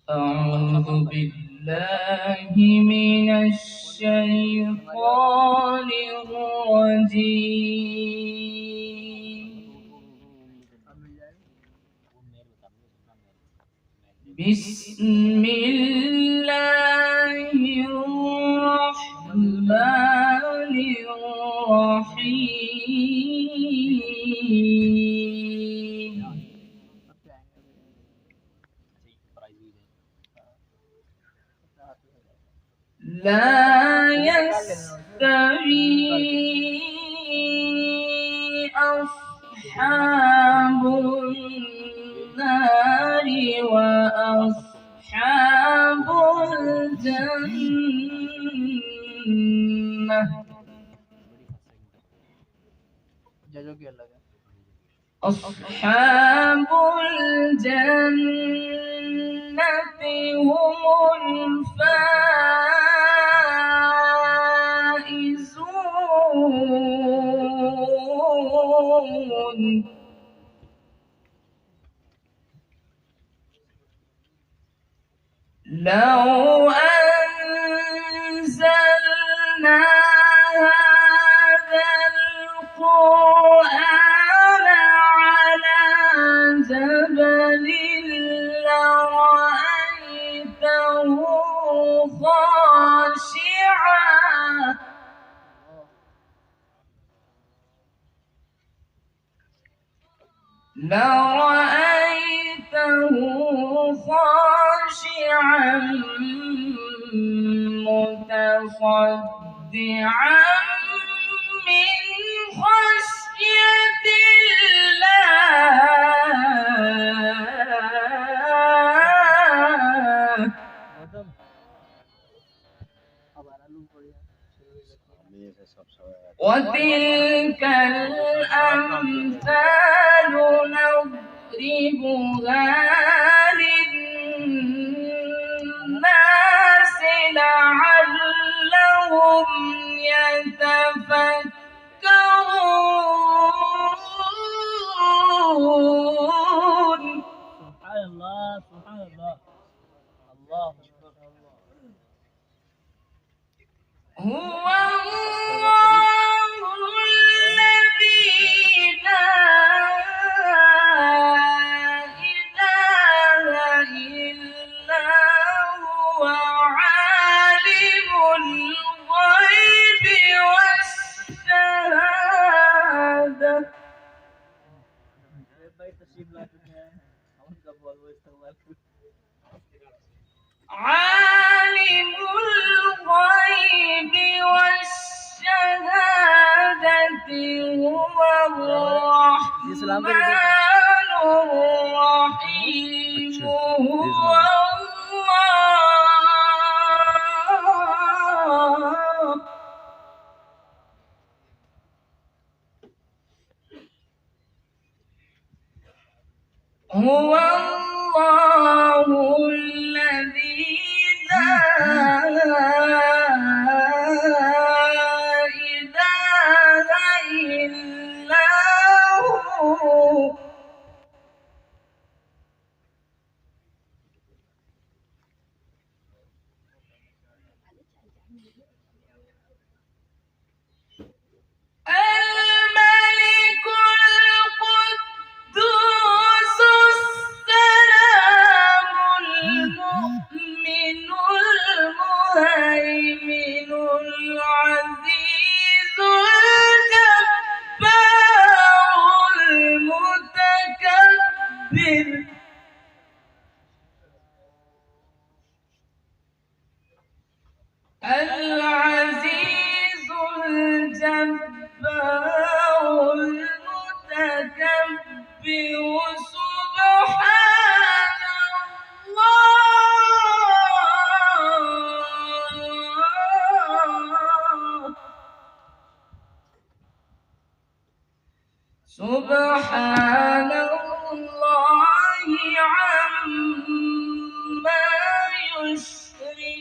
أعوذ بالله من الشيطان الرجيم. بسم الله الرحمن الرحيم. لا يستوي أصحاب النار وأصحاب الجنة. أصحاب الجنة هم الفائزون. لو أنزلنا هذا القرآن على جبل لرأيته خاشعا متصدعا من خشية الله. وتلك الأمثال نضربها للناس لعلهم يتفكرون. سبحان الله سبحان الله. الله أكبر. هو الله الذي لا إله إلا هو عالم الغيب والشهادة. عالم الغيب والشهادة هو الرحمن الرحيم. هو الله. هو الله الذي لا إله إلا هو. الملك القدوس السلام المؤمن المهيمن العزيز الجبار المتكبر. العزيز الجبار المتكبر. سبحان الله. سبحان الله عما يشركون.